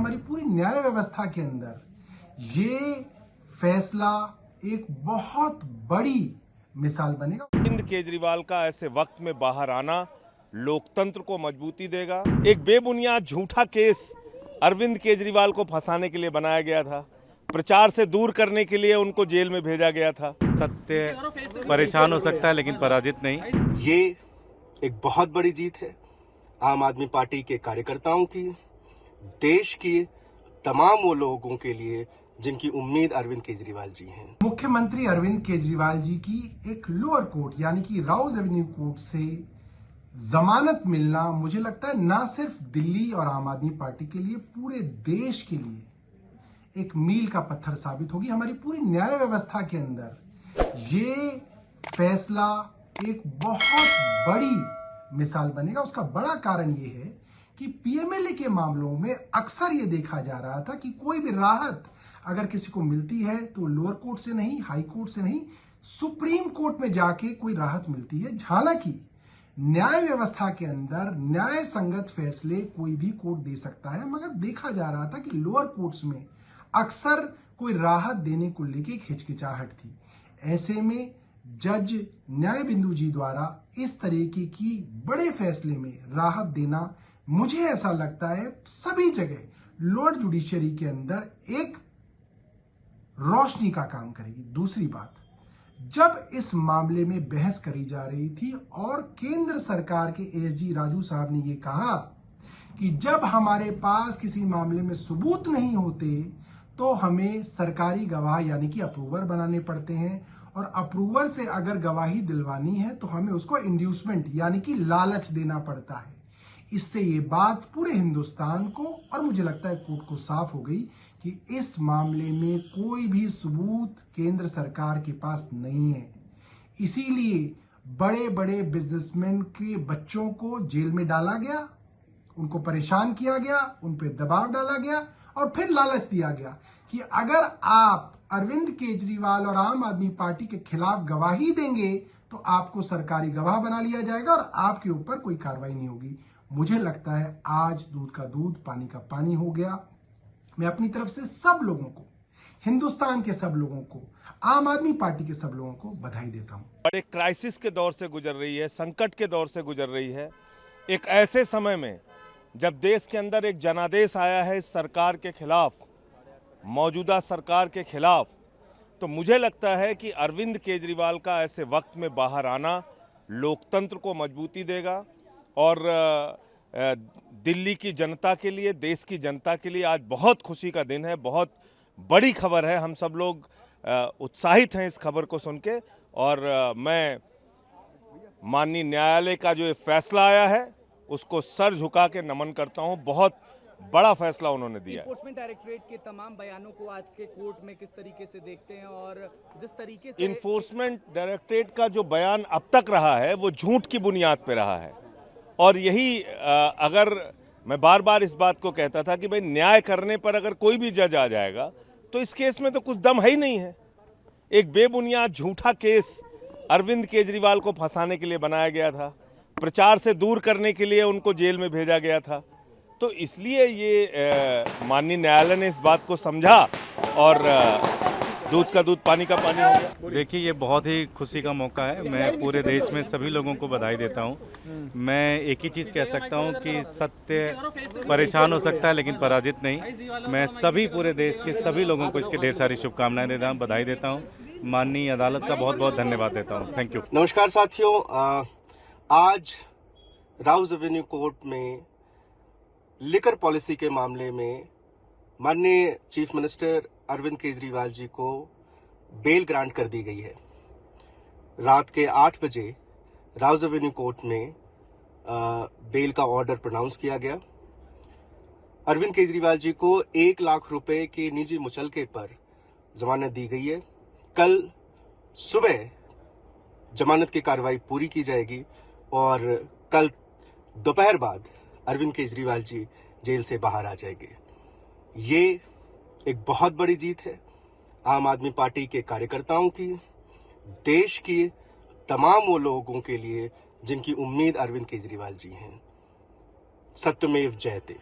हमारी पूरी न्याय व्यवस्था के अंदर ये फैसला एक बहुत बड़ी मिसाल बनेगा। अरविंद केजरीवाल का ऐसे वक्त में बाहर आना लोकतंत्र को मजबूती देगा। एक बेबुनियाद झूठा केस अरविंद केजरीवाल को फंसाने के लिए बनाया गया था, प्रचार से दूर करने के लिए उनको जेल में भेजा गया था। सत्य परेशान हो सकता है लेकिन पराजित नहीं। ये एक बहुत बड़ी जीत है आम आदमी पार्टी के कार्यकर्ताओं की, देश की तमाम वो लोगों के लिए जिनकी उम्मीद अरविंद केजरीवाल जी हैं। मुख्यमंत्री अरविंद केजरीवाल जी की एक लोअर कोर्ट यानी कि राउज एवेन्यू कोर्ट से जमानत मिलना मुझे लगता है ना सिर्फ दिल्ली और आम आदमी पार्टी के लिए, पूरे देश के लिए एक मील का पत्थर साबित होगी। हमारी पूरी न्याय व्यवस्था के अंदर ये फैसला एक बहुत बड़ी मिसाल बनेगा। उसका बड़ा कारण ये है कि पीएमएलए के मामलों में अक्सर ये देखा जा रहा था कि कोई भी राहत अगर किसी को मिलती है तो लोअर कोर्ट से नहीं, हाई कोर्ट से नहीं, सुप्रीम कोर्ट में जाके कोई राहत मिलती है। हालांकि न्याय व्यवस्था के अंदर न्याय संगत फैसले कोई भी कोर्ट दे सकता है, मगर देखा जा रहा था कि लोअर कोर्ट्स में अक्सर कोई राहत देने को लेके एक हिचकिचाहट थी। ऐसे में जज न्याय बिंदु जी द्वारा इस तरीके की बड़े फैसले में राहत देना, मुझे ऐसा लगता है सभी जगह लोअर जुडिशरी के अंदर एक रोशनी का काम करेगी। दूसरी बात, जब इस मामले में बहस करी जा रही थी और केंद्र सरकार के एसजी राजू साहब ने यह कहा कि जब हमारे पास किसी मामले में सबूत नहीं होते तो हमें सरकारी गवाह यानी कि अप्रूवर बनाने पड़ते हैं, और अप्रूवर से अगर गवाही दिलवानी है तो हमें उसको इंड्यूसमेंट यानी कि लालच देना पड़ता है। इससे ये बात पूरे हिंदुस्तान को और मुझे लगता है कोर्ट को साफ हो गई कि इस मामले में कोई भी सबूत केंद्र सरकार के पास नहीं है। इसीलिए बड़े बड़े बिजनेसमैन के बच्चों को जेल में डाला गया, उनको परेशान किया गया, उन पर दबाव डाला गया और फिर लालच दिया गया कि अगर आप अरविंद केजरीवाल और आम आदमी पार्टी के खिलाफ गवाही देंगे तो आपको सरकारी गवाह बना लिया जाएगा और आपके ऊपर कोई कार्रवाई नहीं होगी। मुझे लगता है आज दूध का दूध पानी का पानी हो गया। मैं अपनी तरफ से सब लोगों को, हिंदुस्तान के सब लोगों को, आम आदमी पार्टी के सब लोगों को बधाई देता हूं। बड़े क्राइसिस के दौर से गुजर रही है, संकट के दौर से गुजर रही है। एक ऐसे समय में जब देश के अंदर एक जनादेश आया है इस सरकार के खिलाफ, मौजूदा सरकार के खिलाफ, तो मुझे लगता है कि अरविंद केजरीवाल का ऐसे वक्त में बाहर आना लोकतंत्र को मजबूती देगा। और दिल्ली की जनता के लिए, देश की जनता के लिए आज बहुत खुशी का दिन है, बहुत बड़ी खबर है। हम सब लोग उत्साहित हैं इस खबर को सुन के, और मैं माननीय न्यायालय का जो ये फैसला आया है उसको सर झुका के नमन करता हूं। बहुत बड़ा फैसला उन्होंने दिया है। इन्फोर्समेंट डायरेक्टरेट के तमाम बयानों को आज के कोर्ट में किस तरीके से देखते हैं, और जिस तरीके से इन्फोर्समेंट डायरेक्टरेट का जो बयान अब तक रहा है वो झूठ की बुनियाद पे रहा है, और यही अगर मैं बार बार इस बात को कहता था कि भाई न्याय करने पर अगर कोई भी जज आ जाएगा तो इस केस में तो कुछ दम है ही नहीं है। एक बेबुनियाद झूठा केस अरविंद केजरीवाल को फंसाने के लिए बनाया गया था, प्रचार से दूर करने के लिए उनको जेल में भेजा गया था। तो इसलिए ये माननीय न्यायालय ने इस बात को समझा और दूध का दूध पानी का पानी हो गया। देखिए, ये बहुत ही खुशी का मौका है। मैं पूरे देश में सभी लोगों को बधाई देता हूँ। मैं एक ही चीज़ कह सकता हूँ कि सत्य परेशान हो सकता है लेकिन पराजित नहीं। मैं सभी पूरे देश के सभी लोगों को इसके ढेर सारी शुभकामनाएं देता हूँ, बधाई देता हूँ। माननीय अदालत का बहुत बहुत धन्यवाद देता हूँ। Thank you. नमस्कार साथियों, आज राउज एवेन्यू कोर्ट में लिकर पॉलिसी के मामले में माननीय चीफ मिनिस्टर अरविंद केजरीवाल जी को बेल ग्रांट कर दी गई है। रात के 8 बजे राउज एवेन्यू कोर्ट में बेल का ऑर्डर प्रोनाउंस किया गया। अरविंद केजरीवाल जी को 1 लाख रुपए के निजी मुचलके पर जमानत दी गई है। कल सुबह जमानत की कार्रवाई पूरी की जाएगी और कल दोपहर बाद अरविंद केजरीवाल जी जेल से बाहर आ जाएंगे। ये एक बहुत बड़ी जीत है आम आदमी पार्टी के कार्यकर्ताओं की, देश की तमाम वो लोगों के लिए जिनकी उम्मीद अरविंद केजरीवाल जी हैं। सत्यमेव जयते।